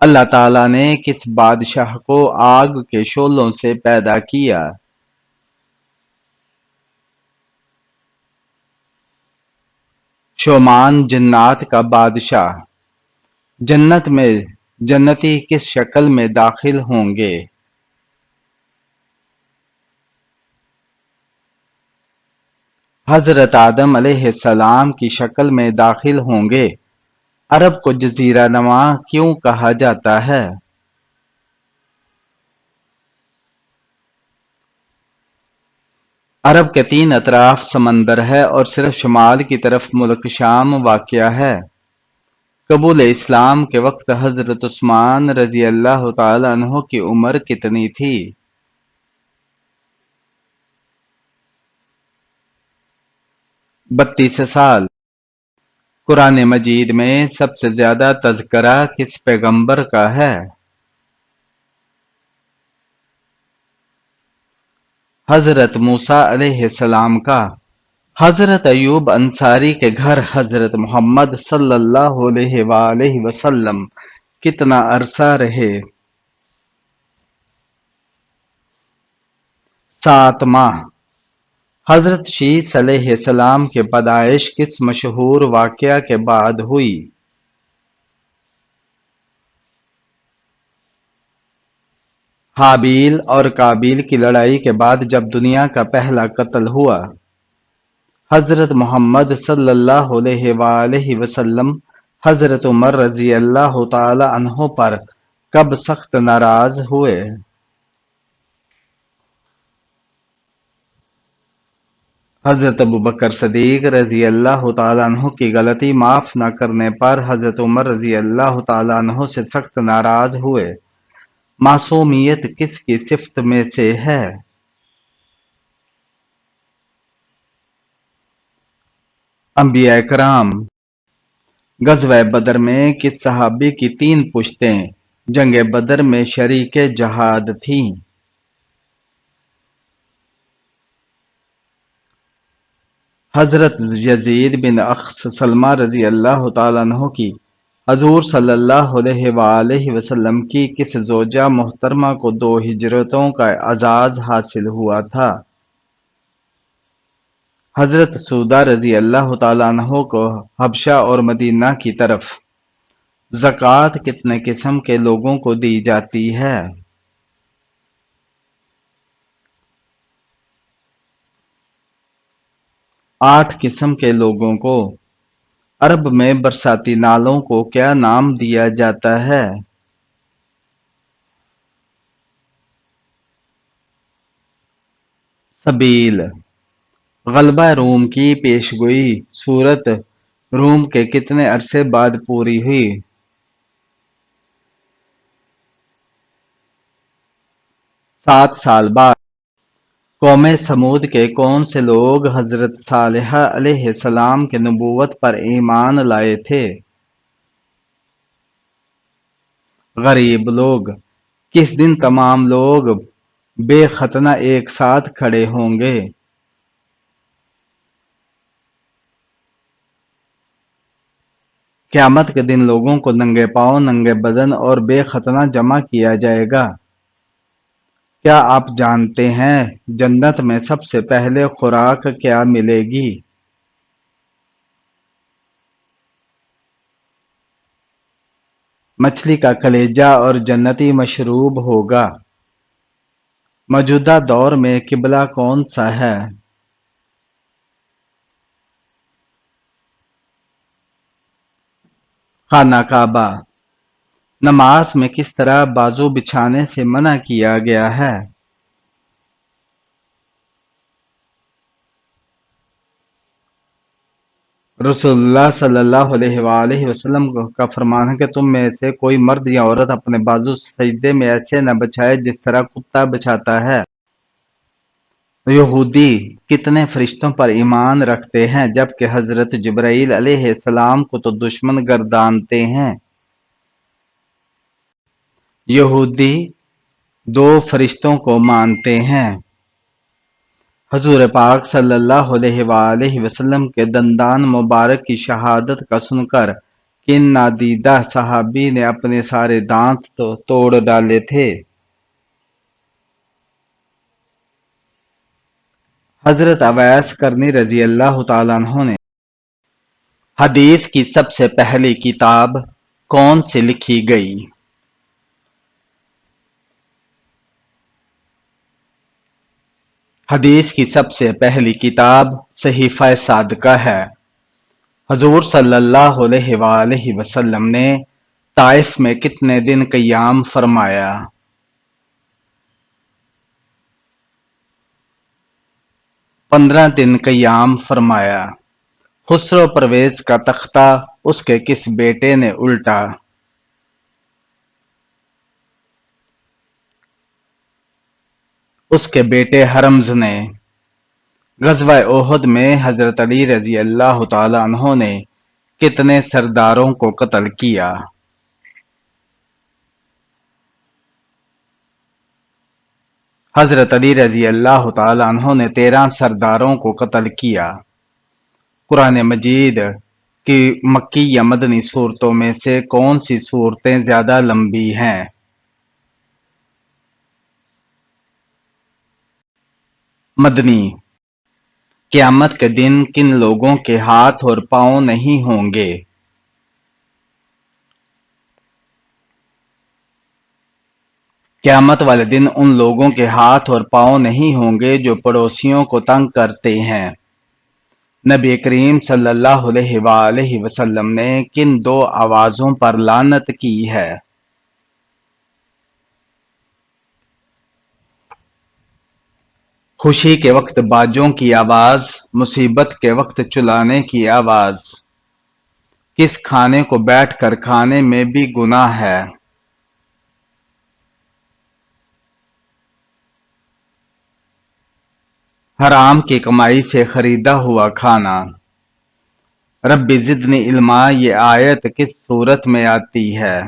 اللہ تعالیٰ نے کس بادشاہ کو آگ کے شعلوں سے پیدا کیا؟ شومان جنات کا بادشاہ۔ جنت میں جنتی کس شکل میں داخل ہوں گے؟ حضرت آدم علیہ السلام کی شکل میں داخل ہوں گے۔ عرب کو جزیرہ نما کیوں کہا جاتا ہے؟ عرب کے 3 اطراف سمندر ہے اور صرف شمال کی طرف ملک شام واقع ہے۔ قبول اسلام کے وقت حضرت عثمان رضی اللہ تعالی عنہ کی عمر کتنی تھی؟ 32 سال۔ قرآن مجید میں سب سے زیادہ تذکرہ کس پیغمبر کا ہے؟ حضرت موسیٰ علیہ السلام کا۔ حضرت ایوب انصاری کے گھر حضرت محمد صلی اللہ علیہ وآلہ وسلم کتنا عرصہ رہے؟ 7 ماہ۔ حضرت شیس علیہ السلام کی پیدائش کس مشہور واقعہ کے بعد ہوئی؟ حابیل اور کابیل کی لڑائی کے بعد جب دنیا کا پہلا قتل ہوا۔ حضرت محمد صلی اللہ علیہ وآلہ وسلم حضرت عمر رضی اللہ تعالی عنہ پر کب سخت ناراض ہوئے؟ حضرت ابوبکر صدیق رضی اللہ تعالی عنہ کی غلطی معاف نہ کرنے پر حضرت عمر رضی اللہ تعالی عنہ سے سخت ناراض ہوئے۔ معصومیت کس کی صفت میں سے ہے؟ انبیاء کرام۔ غزوہ بدر میں کس صحابی کی 3 پشتیں جنگ بدر میں شریک جہاد تھیں؟ حضرت یزید بن اخص سلمہ رضی اللہ تعالیٰ عنہ کی حضور صلی اللہ علیہ وآلہ وسلم کی کس زوجہ محترمہ کو 2 ہجرتوں کا اعزاز حاصل ہوا تھا؟ حضرت سودہ رضی اللہ تعالیٰ عنہ کو حبشہ اور مدینہ کی طرف زکوٰۃ کتنے قسم کے لوگوں کو دی جاتی ہے؟ 8 قسم کے لوگوں کو۔ عرب میں برساتی نالوں کو کیا نام دیا جاتا ہے؟ سبیل۔ غلبہ روم کی پیشگوئی سورت روم کے کتنے عرصے بعد پوری ہوئی؟ 7 سال بعد۔ قوم سمود کے کون سے لوگ حضرت صالح علیہ السلام کے نبوت پر ایمان لائے تھے؟ غریب لوگ۔ کس دن تمام لوگ بے ختنہ ایک ساتھ کھڑے ہوں گے؟ قیامت کے دن لوگوں کو ننگے پاؤں، ننگے بدن اور بے ختنہ جمع کیا جائے گا۔ کیا آپ جانتے ہیں جنت میں سب سے پہلے خوراک کیا ملے گی؟ مچھلی کا کلیجہ اور جنتی مشروب ہوگا۔ موجودہ دور میں قبلہ کون سا ہے؟ خانہ کعبہ۔ نماز میں کس طرح بازو بچھانے سے منع کیا گیا ہے؟ رسول اللہ صلی اللہ علیہ وآلہ وسلم کا فرمان ہے کہ تم میں سے کوئی مرد یا عورت اپنے بازو سجدے میں ایسے نہ بچھائے جس طرح کتا بچھاتا ہے۔ یہودی کتنے فرشتوں پر ایمان رکھتے ہیں جبکہ حضرت جبرائیل علیہ السلام کو تو دشمن گردانتے ہیں؟ یہودی 2 فرشتوں کو مانتے ہیں۔ حضور پاک صلی اللہ علیہ وآلہ وسلم کے دندان مبارک کی شہادت کا سن کر کن نادیدہ صحابی نے اپنے سارے دانت تو توڑ ڈالے تھے؟ حضرت اویس کرنی رضی اللہ تعالیٰ عنہ نے حدیث کی سب سے پہلی کتاب کون سی لکھی گئی؟ حدیث کی سب سے پہلی کتاب صحیفہ صادقہ ہے۔ حضور صلی اللہ علیہ وآلہ وسلم نے طائف میں کتنے دن قیام فرمایا؟ 15 دن قیام فرمایا۔ خسرو پرویز کا تختہ اس کے کس بیٹے نے الٹا؟ اس کے بیٹے حرمز نے۔ غزوہ احد میں حضرت علی رضی اللہ تعالیٰ عنہ نے کتنے سرداروں کو قتل کیا؟ حضرت علی رضی اللہ تعالیٰ عنہ نے 13 سرداروں کو قتل کیا۔ قرآن مجید کی مکی یا مدنی صورتوں میں سے کون سی صورتیں زیادہ لمبی ہیں؟ مدنی۔ قیامت کے دن کن لوگوں کے ہاتھ اور پاؤں نہیں ہوں گے؟ قیامت والے دن ان لوگوں کے ہاتھ اور پاؤں نہیں ہوں گے جو پڑوسیوں کو تنگ کرتے ہیں۔ نبی کریم صلی اللہ علیہ وآلہ وسلم نے کن 2 آوازوں پر لعنت کی ہے؟ خوشی کے وقت باجوں کی آواز، مصیبت کے وقت چلانے کی آواز۔ کس کھانے کو بیٹھ کر کھانے میں بھی گناہ ہے؟ حرام کی کمائی سے خریدا ہوا کھانا۔ رب زدنی علما یہ آیت کس صورت میں آتی ہے؟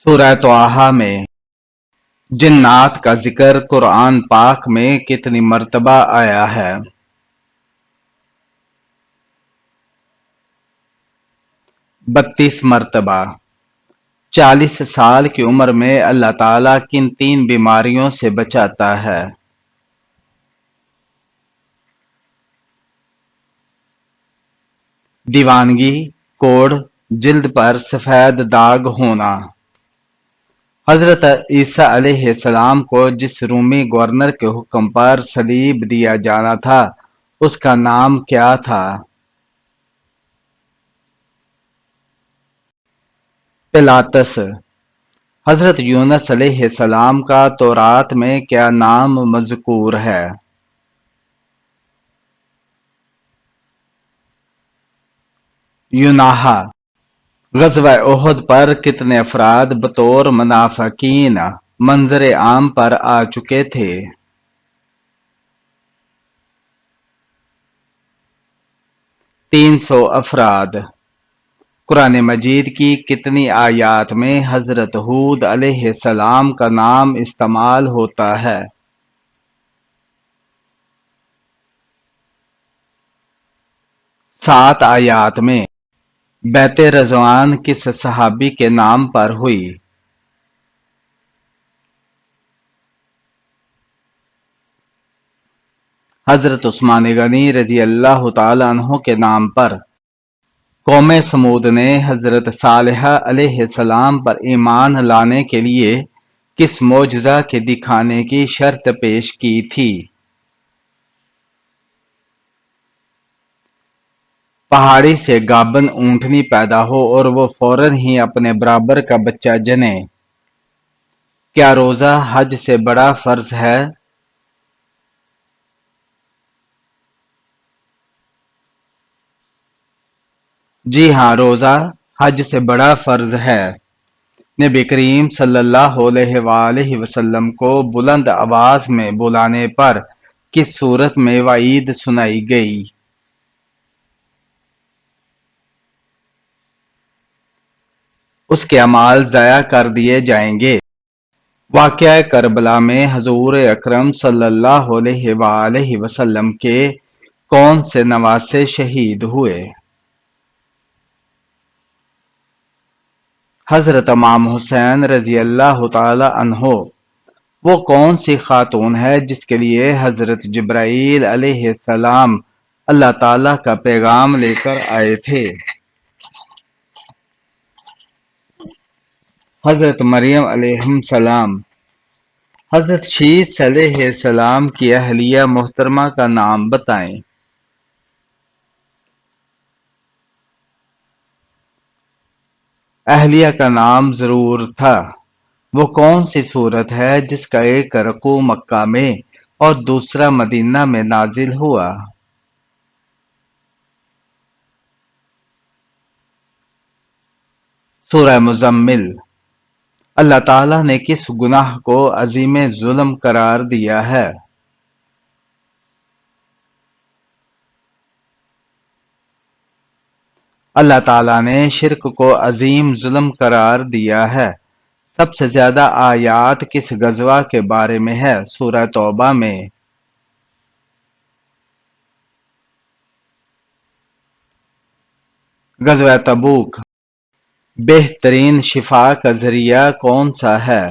سورہ طٰہٰ میں۔ جنات کا ذکر قرآن پاک میں کتنی مرتبہ آیا ہے؟ 32 مرتبہ۔ 40 سال کی عمر میں اللہ تعالیٰ کن 3 بیماریوں سے بچاتا ہے؟ دیوانگی، کوڑ، جلد پر سفید داغ ہونا۔ حضرت عیسیٰ علیہ السلام کو جس رومی گورنر کے حکم پر صلیب دیا جانا تھا اس کا نام کیا تھا؟ پلاطس۔ حضرت یونس علیہ السلام کا تورات میں کیا نام مذکور ہے؟ یوناح۔ غزوہ احد پر کتنے افراد بطور منافقین منظر عام پر آ چکے تھے؟ 300 افراد۔ قرآن مجید کی کتنی آیات میں حضرت ہود علیہ السلام کا نام استعمال ہوتا ہے؟ 7 آیات میں۔ بیعت رضوان کس صحابی کے نام پر ہوئی؟ حضرت عثمان غنی رضی اللہ تعالی عنہ کے نام پر۔ قوم سمود نے حضرت صالح علیہ السلام پر ایمان لانے کے لیے کس معجزہ کے دکھانے کی شرط پیش کی تھی؟ پہاڑی سے گابن اونٹنی پیدا ہو اور وہ فوراً ہی اپنے برابر کا بچہ جنے۔ کیا روزہ حج سے بڑا فرض ہے؟ جی ہاں، روزہ حج سے بڑا فرض ہے۔ نبی کریم صلی اللہ علیہ وآلہ وسلم کو بلند آواز میں بلانے پر کس صورت میں وعید سنائی گئی؟ اس کے اعمال ضائع کر دیے جائیں گے۔ واقعہ کربلا میں حضور اکرم صلی اللہ علیہ وآلہ وسلم کے کون سے نواسے شہید ہوئے؟ حضرت امام حسین رضی اللہ تعالی عنہ۔ وہ کون سی خاتون ہے جس کے لیے حضرت جبرائیل علیہ السلام اللہ تعالیٰ کا پیغام لے کر آئے تھے؟ حضرت مریم علیہ السلام۔ حضرت شیس علیہ السلام کی اہلیہ محترمہ کا نام بتائیں۔ اہلیہ کا نام ضرور تھا۔ وہ کون سی سورت ہے جس کا ایک رکوع مکہ میں اور دوسرا مدینہ میں نازل ہوا؟ سورہ مزمل۔ اللہ تعالیٰ نے کس گناہ کو عظیم ظلم قرار دیا ہے؟ اللہ تعالیٰ نے شرک کو عظیم ظلم قرار دیا ہے۔ سب سے زیادہ آیات کس غزوہ کے بارے میں ہے؟ سورہ توبہ میں۔ غزوہ تبوک۔ بہترین شفا کا ذریعہ کون سا ہے؟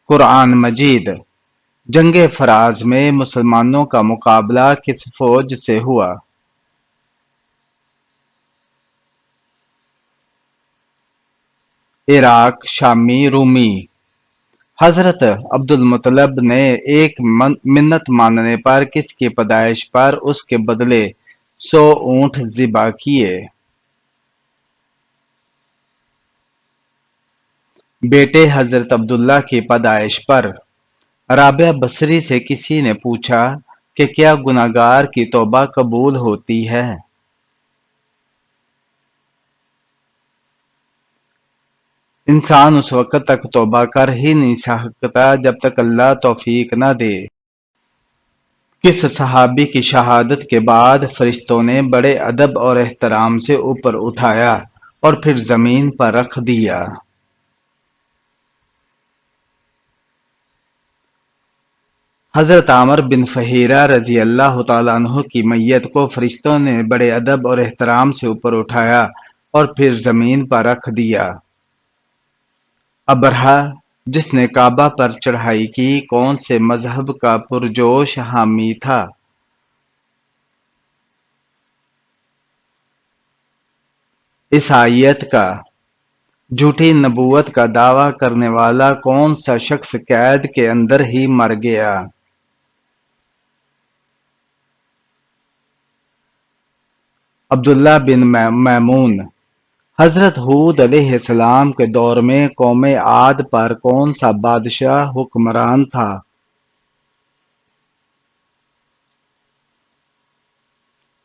قرآن مجید۔ جنگ فراز میں مسلمانوں کا مقابلہ کس فوج سے ہوا؟ عراق، شامی، رومی۔ حضرت عبد المطلب نے ایک منت ماننے پر کس کی پیدائش پر اس کے بدلے 100 اونٹ ذبح کیے؟ بیٹے حضرت عبداللہ کی پیدائش پر رابعہ بصری سے کسی نے پوچھا کہ کیا گناہگار کی توبہ قبول ہوتی ہے؟ انسان اس وقت تک توبہ کر ہی نہیں سکتا جب تک اللہ توفیق نہ دے۔ کس صحابی کی شہادت کے بعد فرشتوں نے بڑے ادب اور احترام سے اوپر اٹھایا اور پھر زمین پر رکھ دیا؟ حضرت عامر بن فہیرہ رضی اللہ تعالیٰ عنہ کی میت کو فرشتوں نے بڑے ادب اور احترام سے اوپر اٹھایا اور پھر زمین پر رکھ دیا۔ ابرہہ جس نے کعبہ پر چڑھائی کی کون سے مذہب کا پرجوش حامی تھا؟ عیسائیت کا۔ جھوٹی نبوت کا دعویٰ کرنے والا کون سا شخص قید کے اندر ہی مر گیا؟ عبداللہ بن میمون۔ حضرت ہود علیہ السلام کے دور میں قوم عاد پر کون سا بادشاہ حکمران تھا؟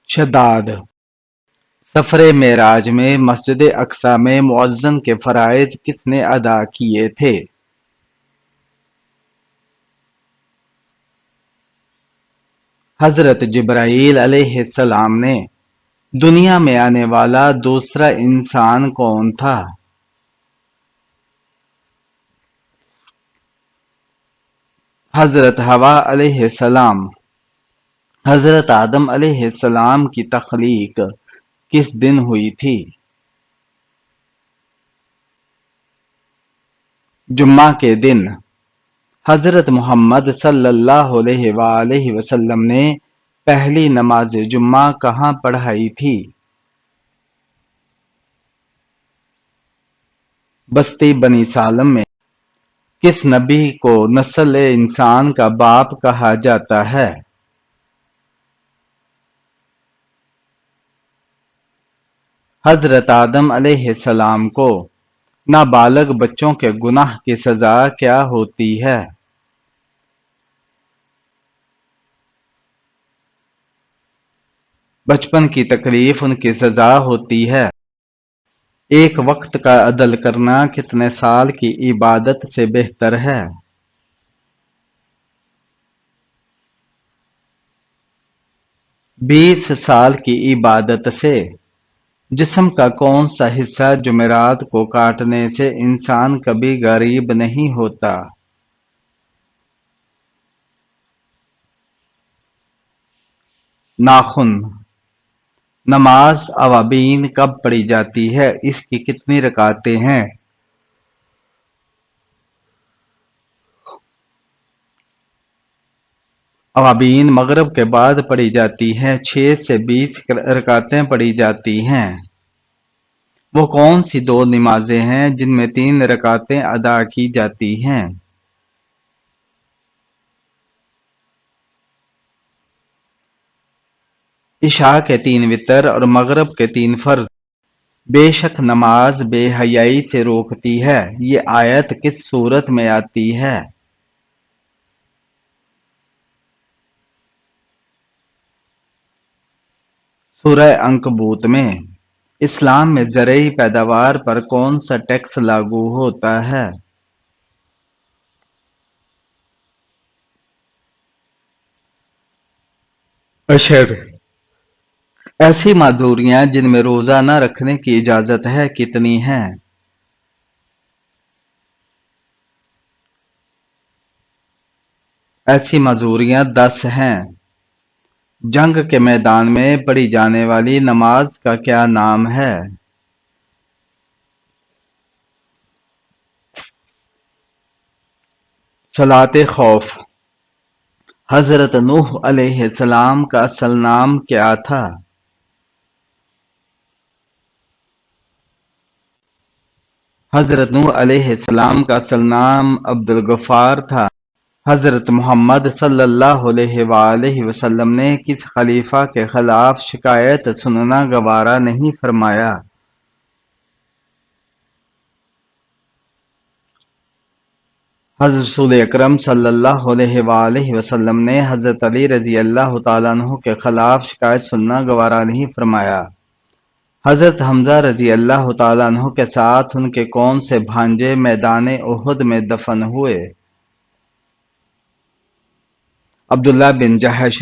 شداد۔ سفر معراج میں مسجد اقصی میں مؤذن کے فرائض کس نے ادا کیے تھے؟ حضرت جبرائیل علیہ السلام نے۔ دنیا میں آنے والا دوسرا انسان کون تھا؟ حضرت حوا علیہ السلام۔ حضرت آدم علیہ السلام کی تخلیق کس دن ہوئی تھی؟ جمعہ کے دن۔ حضرت محمد صلی اللہ علیہ وآلہ وسلم نے پہلی نماز جمعہ کہاں پڑھائی تھی؟ بستی بنی سالم میں۔ کس نبی کو نسل انسان کا باپ کہا جاتا ہے؟ حضرت آدم علیہ السلام کو۔ نابالغ بچوں کے گناہ کی سزا کیا ہوتی ہے؟ بچپن کی تکلیف ان کی سزا ہوتی ہے۔ ایک وقت کا عدل کرنا کتنے سال کی عبادت سے بہتر ہے؟ 20 سال کی عبادت سے۔ جسم کا کون سا حصہ جمعرات کو کاٹنے سے انسان کبھی غریب نہیں ہوتا؟ ناخن۔ نماز اوابین کب پڑھی جاتی ہے؟ اس کی کتنی رکعتیں ہیں؟ اوابین مغرب کے بعد پڑھی جاتی ہیں، 6 سے 20 رکعتیں پڑھی جاتی ہیں۔ وہ کون سی دو نمازیں ہیں جن میں 3 رکعتیں ادا کی جاتی ہیں؟ عشاء کے 3 وتر اور مغرب کے 3 فرض۔ بے شک نماز بے حیائی سے روکتی ہے، یہ آیت کس صورت میں آتی ہے؟ سورہ عنکبوت میں۔ اسلام میں زرعی پیداوار پر کون سا ٹیکس لاگو ہوتا ہے؟ اشر۔ ایسی معذوریاں جن میں روزہ نہ رکھنے کی اجازت ہے کتنی ہیں؟ ایسی معذوریاں 10 ہیں۔ جنگ کے میدان میں پڑھی جانے والی نماز کا کیا نام ہے؟ صلاۃ خوف۔ حضرت نوح علیہ السلام کا اصل نام کیا تھا؟ حضرت نوح علیہ السلام کا اصل نام عبد الغفار تھا۔ حضرت محمد صلی اللہ علیہ وآلہ وسلم نے کس خلیفہ کے خلاف شکایت سننا گوارا نہیں فرمایا؟ حضرت رسول اکرم صلی اللہ علیہ وآلہ وسلم نے حضرت علی رضی اللہ تعالیٰ عنہ کے خلاف شکایت سننا گوارا نہیں فرمایا۔ حضرت حمزہ رضی اللہ تعالیٰ عنہ کے ساتھ ان کے کون سے بھانجے میدان احد میں دفن ہوئے؟ عبداللہ بن جحش۔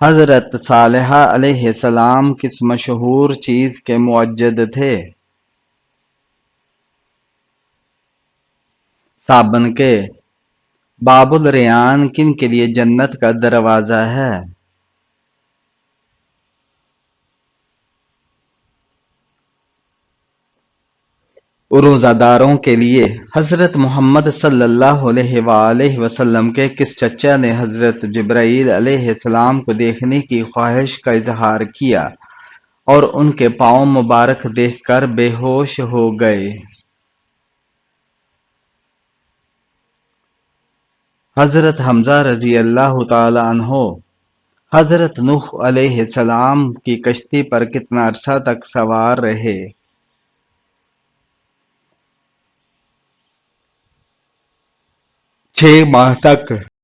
حضرت صالحہ علیہ السلام کس مشہور چیز کے معجد تھے؟ صابن کے۔ باب الریان کن کے لیے جنت کا دروازہ ہے؟ روزہ داروں کے لیے۔ حضرت محمد صلی اللہ علیہ وآلہ وسلم کے کس چچا نے حضرت جبرائیل علیہ السلام کو دیکھنے کی خواہش کا اظہار کیا اور ان کے پاؤں مبارک دیکھ کر بے ہوش ہو گئے؟ حضرت حمزہ رضی اللہ تعالی عنہ۔ حضرت نوح علیہ السلام کی کشتی پر کتنا عرصہ تک سوار رہے؟ 6 ماہ تک۔